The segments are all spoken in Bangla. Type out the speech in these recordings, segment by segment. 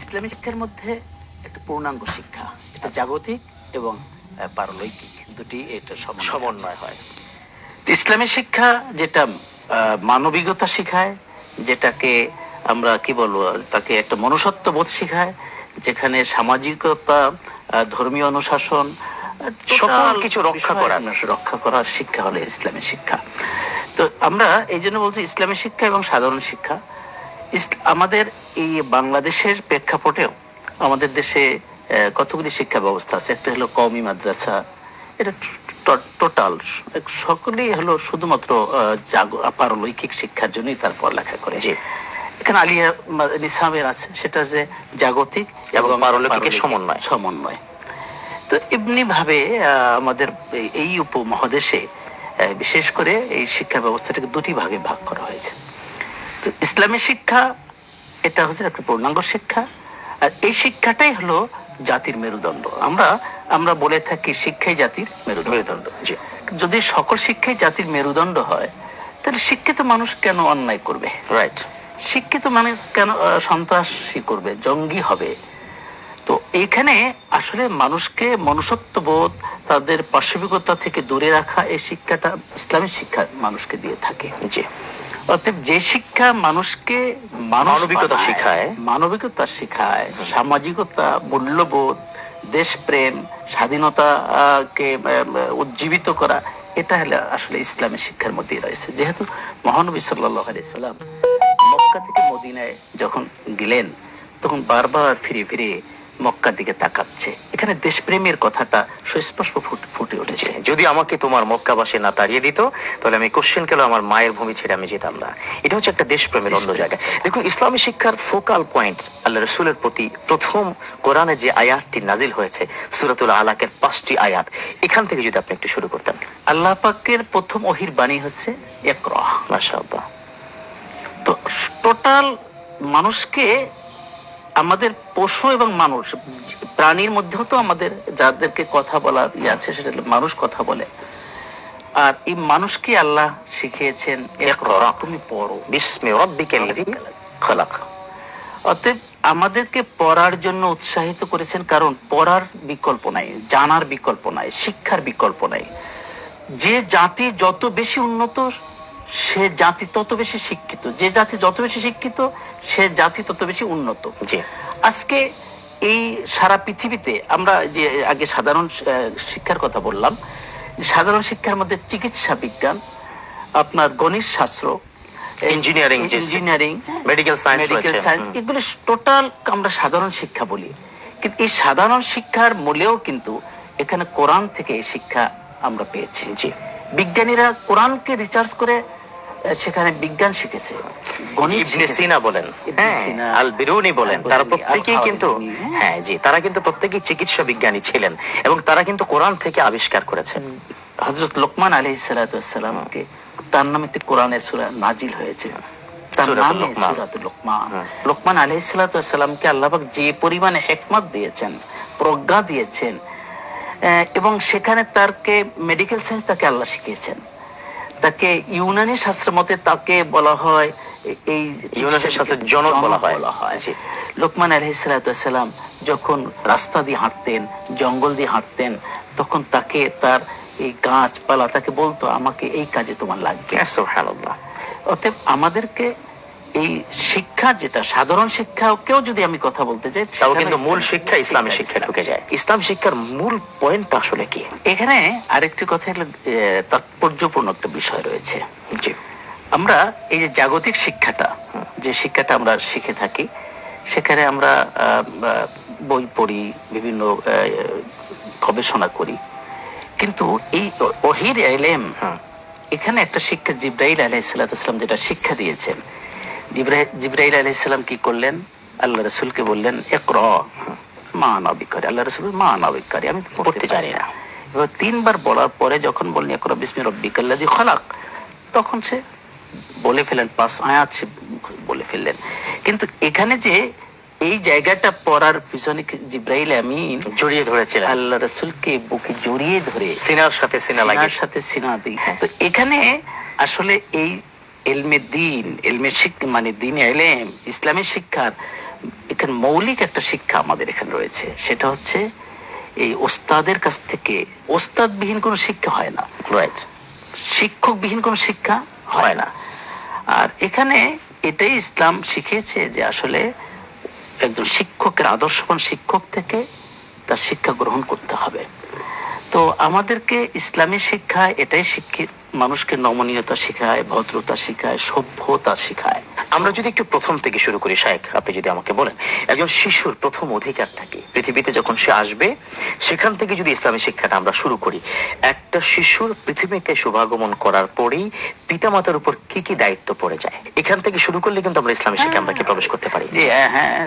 ইসলামী শিক্ষার মধ্যে একটা পূর্ণাঙ্গ শিক্ষা, এটা জাগতিক এবং পারলৌকিক দুটি এটা সমন্বয় হয়। ইসলামী শিক্ষা যেটা মানবিকতা শিখায়, যেটাকে আমরা কি বলবো, তাকে একটা মনুষ্যত্ববোধ শিখায়, যেখানে সামাজিকতা, ধর্মীয় অনুশাসন, সকল কিছু রক্ষা করার শিক্ষা হলো ইসলামী শিক্ষা। তো আমরা এই জন্য বলছি ইসলামী শিক্ষা এবং সাধারণ শিক্ষা। আমাদের এই বাংলাদেশের প্রেক্ষাপটেও আমাদের দেশে কতগুলি শিক্ষা ব্যবস্থা আছে। একটা হলো কওমি মাদ্রাসা, এটা টোটাল সকলেই হলো শুধুমাত্র পারলৌকিক শিক্ষার জন্যই তার পড়ালেখা করে। এখানে আলিয়া নিসাবের আছে, সেটা যে জাগতিক এবং পারলৌকিকের সমন্বয়। তো এমনি ভাবে আমাদের এই উপমহাদেশে বিশেষ করে এই শিক্ষা ব্যবস্থাটাকে দুটি ভাগে ভাগ করা হয়েছে। তো ইসলামী শিক্ষা এটা হচ্ছে একটা পূর্ণাঙ্গ শিক্ষা, আর এই শিক্ষাটাই হলো জাতির মেরুদণ্ড। আমরা বলে থাকি শিক্ষাই জাতির মেরুদণ্ড। যদি সকল শিক্ষাই জাতির মেরুদণ্ড হয়, তাহলে শিক্ষিত মানুষ কেন অন্যায় করবে? রাইট। শিক্ষিত মানুষ কেন সন্ত্রাসী করবে, জঙ্গি হবে? তো এইখানে আসলে মানুষকে মনুষ্যত্ববোধ, তাদের পাশবিকতা থেকে দূরে রাখা, এই শিক্ষাটা ইসলামী শিক্ষা মানুষকে দিয়ে থাকে। অতএব যে শিক্ষা মানুষকে মানবিকতা শিখায়, সামাজিকতা, মূল্যবোধ, দেশপ্রেম, স্বাধীনতাকে উজ্জীবিত করা, এটা হলো আসলে ইসলামী শিক্ষার মধ্যেই রয়েছে। যেহেতু মহানবী সাল্লাল্লাহু আলাইহি সাল্লাম মক্কা থেকে মদিনায় যখন গেলেন, তখন বারবার ফিরে ফিরে মক্কার দিকে তাকাচ্ছে। এখানে দেশপ্রেমের কথাটা সুস্পষ্ট ফুটে উঠেছে। যদি আমাকে তোমার মক্কাবাসী না তাড়িয়ে দিত, তাহলে আমি কোশ্চেন কেন আমার মায়ের ভূমি ছেড়ে আমি যেতাম না। এটা হচ্ছে একটা দেশপ্রেমের অন্য জায়গায়। দেখুন, ইসলামী শিক্ষার ফোকাল পয়েন্ট আল্লাহ রাসূলের প্রতি প্রথম কোরআনে যে আয়াতটি নাজিল হয়েছে, সূরাতুল আলাকের 5টি আয়াত, এখান থেকে যদি আপনি একটু শুরু করতেন। আল্লাহ পাকের প্রথম ওহীর বাণী হচ্ছে ইকরা। মাশাআল্লাহ। তো টোটাল মানুষকে, আমাদের পশু এবং মানুষ, প্রাণীর মধ্যেও তো আমাদের যাদেরকে কথা বলার আছে, সেটা মানুষ কথা বলে, আর এই মানুষকে আল্লাহ শিখিয়েছেন ইকরা, তুমি পড়ো, বিসমি রাব্বিকাল্লাযী খালাক। অতএব আমাদেরকে পড়ার জন্য উৎসাহিত করেছেন, কারণ পড়ার বিকল্প নাই, জানার বিকল্প নাই, শিক্ষার বিকল্প নাই। যে জাতি যত বেশি উন্নত, সে জাতি তত বেশি শিক্ষিত। যে জাতি যত বেশি শিক্ষিত, সে জাতি তত বেশি উন্নত। আজকে এই সারা পৃথিবীতে আমরা যে আগে সাধারণ শিক্ষার কথা বললাম, সাধারণ শিক্ষার মধ্যে চিকিৎসা বিজ্ঞান, আপনার গণিত শাস্ত্র, ইঞ্জিনিয়ারিং, মেডিকেল সায়েন্স, এগুলো টোটাল আমরা সাধারণ শিক্ষা বলি। কিন্তু এই সাধারণ শিক্ষার মূলেও কিন্তু এখানে কোরআন থেকে এই শিক্ষা আমরা পেয়েছি। বিজ্ঞানীরা কোরআনকে রিসার্চ করে সেখানে বিজ্ঞান শিখেছে। ইবনে সিনা বলেন, আল বিরুনি বলেন, তারা প্রত্যেকেই কিন্তু তারা কিন্তু প্রত্যেকেই চিকিৎসা বিজ্ঞানী ছিলেন, এবং তারা কিন্তু কোরআন থেকে আবিষ্কার করেছেন। হযরত লোকমান আলাইহিস সালাতু ওয়াস সালামকে, তার নামে একটি কোরআনের সূরা নাজিল হয়েছে, তার নামে সূরাতুল লোকমান। লোকমান আলাইহিস সালাতু ওয়াস সালামকে আল্লাহ পাক যে পরিমাণে হিকমত দিয়েছেন, প্রজ্ঞা দিয়েছেন, এবং সেখানে তাকে মেডিকেল সায়েন্স তাকে আল্লাহ শিখিয়েছেন। তাকে ইউনানি শাস্ত্র মতে তাকে বলা হয়, এই ইউনানি শাস্ত্রের জনক বলা হয়। লোকমান আলাইহিস সালাতু ওয়াস সালাম যখন রাস্তা দিয়ে হাঁটতেন, জঙ্গল দিয়ে হাঁটতেন, তখন তাকে তার এই গাছপালা তাকে বলতো, আমাকে এই কাজে তোমার লাগবে। সুবহানাল্লাহ। অতএব আমাদেরকে এই শিক্ষা, যেটা সাধারণ শিক্ষা, কেউ যদি আমি কথা বলতে চাই, তাও কিন্তু মূল শিক্ষা ইসলামী শিক্ষা ঢুকে যায়। ইসলাম শিক্ষার মূল পয়েন্টটা আসলে কি? এখানে আরেকটি কথা হলো, তাৎপর্যপূর্ণ একটা বিষয় রয়েছে। আমরা এই যে জাগতিক শিক্ষাটা, যে শিক্ষাটা আমরা শিখে থাকি, সেখানে আমরা বই পড়ি, বিভিন্ন গবেষণা করি, কিন্তু এই ওহীর ইলম, এখানে একটা শিক্ষা জিবরাইল আলাইহিস সালাম যেটা শিক্ষা দিয়েছেন, জিবরাইল আলাইহিস সালাম কি করলেন? আল্লাহ রাসূলকে বললেন ইকরা মা আনা বিকারি। আল্লাহ রাসূল মা আনা বিকারি, আমি তো পড়তে জানি না। এবার 3বার বলার পরে যখন বললেন ইকরা বিসমি রাব্বিকাল্লাযী খালাক, তখন সে বলে ফেলেন, 5 আয়াত সে বলে ফেললেন। কিন্তু এখানে যে এই জায়গাটা পড়ার পিছনে জিবরাইল আমিন জড়িয়ে ধরেছিলেন আল্লাহ রাসূলকে, বুকে জড়িয়ে ধরে সিনার সাথে সিনা লাগিয়ে, সিনার সাথে সিনা দিয়ে। তো এখানে আসলে এই এলমে দিন, এলমের শিক্ষা মানে দিন এলেম, ইসলামের শিক্ষার এখানে মৌলিক একটা শিক্ষা আমাদের এখানে রয়েছে। সেটা হচ্ছে এই ওস্তাদের কাছ থেকে, ওস্তাদবিহীন কোনো শিক্ষা হয় না, রাইট, শিক্ষকবিহীন কোনো শিক্ষা হয় না। আর এখানে এটাই ইসলাম শিখিয়েছে যে আসলে একজন শিক্ষকের, আদর্শবান শিক্ষক থেকে তার শিক্ষা গ্রহণ করতে হবে। তো আমাদেরকে ইসলামের শিক্ষা এটাই মানুষকে নমনীয়তা শেখায়, ভদ্রতা শেখায়, সভ্যতা শেখায়। আমরা যদি একটু প্রথম থেকে শুরু করি শায়েখ, আপনি যদি আমাকে বলেন একজন শিশুর প্রথম অধিকারটা কি, পৃথিবীতে যখন সে আসবে সেখান থেকে যদি ইসলামী শিক্ষাটা আমরা শুরু করি, একটা শিশুর পৃথিবীতে শুভাগমন করার পরেই পিতামাতার উপর কি কি দায়িত্ব পড়ে যায়, এখান থেকে শুরু করলে কিন্তু আমরা ইসলামী শিক্ষা আমরা কি প্রবেশ করতে পারি। যে হ্যাঁ,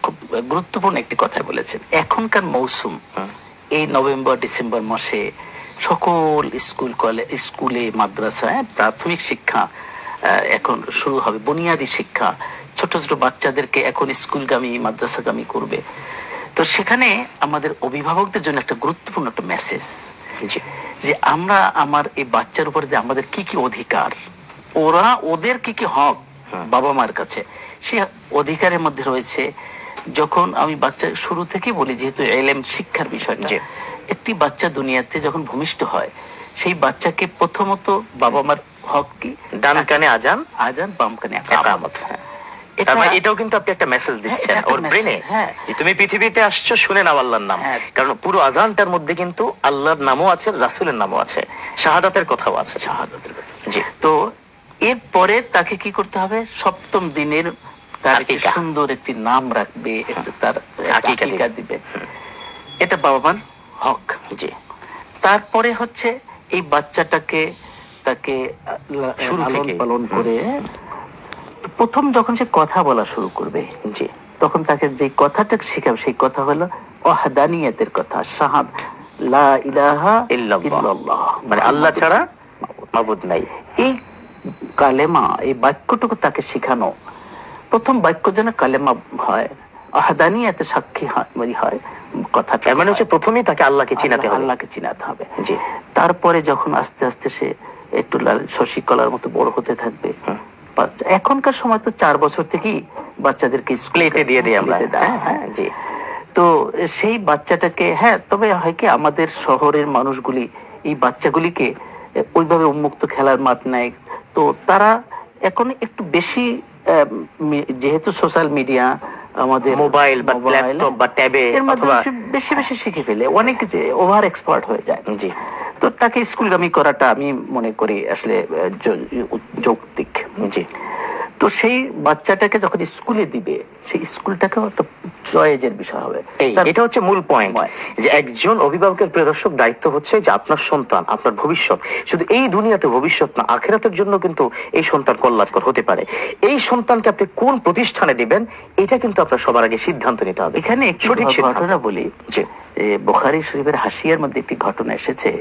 খুব গুরুত্বপূর্ণ একটি কথা বলেছেন। এখনকার মৌসুম, এই নভেম্বর ডিসেম্বর মাসে সকল স্কুলে মাদ্রাসায় প্রাথমিক শিক্ষা এখন শুরু হবে, বুনিয়াদী শিক্ষা। ছোট ছোট বাচ্চাদেরকে এখন স্কুলগামী, মাদ্রাসাগামী করবে। তো সেখানে আমাদের অভিভাবকদের জন্য একটা গুরুত্বপূর্ণ একটা মেসেজ, যে আমরা আমার এই বাচ্চার উপরে যে আমাদের কি কি অধিকার, ওদের কি কি হক বাবা মার কাছে, সে অধিকারের মধ্যে রয়েছে। যখন আমি বাচ্চা শুরু থেকে বলি, যেহেতু এলএম শিক্ষার বিষয়টা, একটি বাচ্চা দুনিয়াতে যখন ভূমিষ্ঠ হয়, সেই বাচ্চাকে প্রথমত বাবা মার হক কি, ডান কানে আজান, আজান, বাম কানে ইকামত। এটাও কিন্তু আপনি একটা মেসেজ দিচ্ছেন ওর ব্রেনে, যে তুমি পৃথিবীতে আসছো, শুনে নাও আল্লাহর নাম। কারণ পুরো আজানটার মধ্যে কিন্তু আল্লাহর নামও আছে, রাসূলের নামও আছে, শাহাদাতের কথাও আছে, শাহাদাতের কথা। জি। তো এরপরে তাকে কি করতে হবে, সপ্তম দিনের তার সুন্দর একটি নাম রাখবে, তার আকিকা দিবে, এটা বাবা মার হক। জি। তারপরে হচ্ছে এই বাচ্চাটাকে তাকে লালন পালন করে প্রথম যখন সে কথা বলা শুরু করবে, জি, তখন তাকে যে কথাটা শেখাবে সেই কথা হলো ওয়াহদানিয়াতের কথা, শাহাদ লা ইলাহা ইল্লাল্লাহ, মানে আল্লাহ ছাড়া মাবুদ নাই। এই কালেমা, এই বাক্যটুকু তাকে শেখানো, প্রথম বাক্য যেন কালেমা হয়, ওয়াহদানিয়াতের সাক্ষী হয় কথাটা। মানে হচ্ছে প্রথমেই তাকে আল্লাহকে চিনাতে হবে, আল্লাহকে চিনাতে হবে। জি। তারপরে যখন আস্তে আস্তে সে একটু শশীকলার মতো বড় হতে থাকবে, এখনকার সময় তো 4 বছর থেকেই বাচ্চাদেরকে স্কুলেতে দিয়ে দিই আমরা। হ্যাঁ, জি। তো সেই বাচ্চাটাকে, হ্যাঁ, তবে হয় কি, আমাদের শহরের মানুষগুলি এই বাচ্চাগুলিকে ওইভাবে উন্মুক্ত খেলার মাঠ নাই, তো তারা এখন একটু বেশি, যেহেতু সোশ্যাল মিডিয়া, আমাদের মোবাইল বা ল্যাপটপ বা ট্যাবে এর মাধ্যমে বেশি বেশি শিখে ফেলে, অনেক যে ওভার এক্সপার্ট হয়ে যায়। জি। তো তাকে স্কুলগামী করাটা আমি মনে করি আসলে যৌক্তিক। জি। তো সেই বাচ্চাটাকে যখন স্কুলে দিবে, সেই স্কুলটাকেও একটা চয়েজের বিষয় হবে। এটা হচ্ছে মূল পয়েন্ট, যে একজন অভিভাবকের প্রিয় দর্শক দায়িত্ব হচ্ছে যে আপনার সন্তান, আপনার ভবিষ্যৎ শুধু এই দুনিয়াতে ভবিষ্যৎ না, আখিরাতের জন্য কিন্তু এই সন্তান কল্যাণকর হতে পারে। এই সন্তানকে আপনি কোন প্রতিষ্ঠানে দিবেন, এটা কিন্তু আপনার সবার আগে সিদ্ধান্ত নিতে হবে। এখানে একটি ঘটনা বলি, যে বুখারী শরীফের হাসিয়ার মধ্যে একটি ঘটনা এসেছে।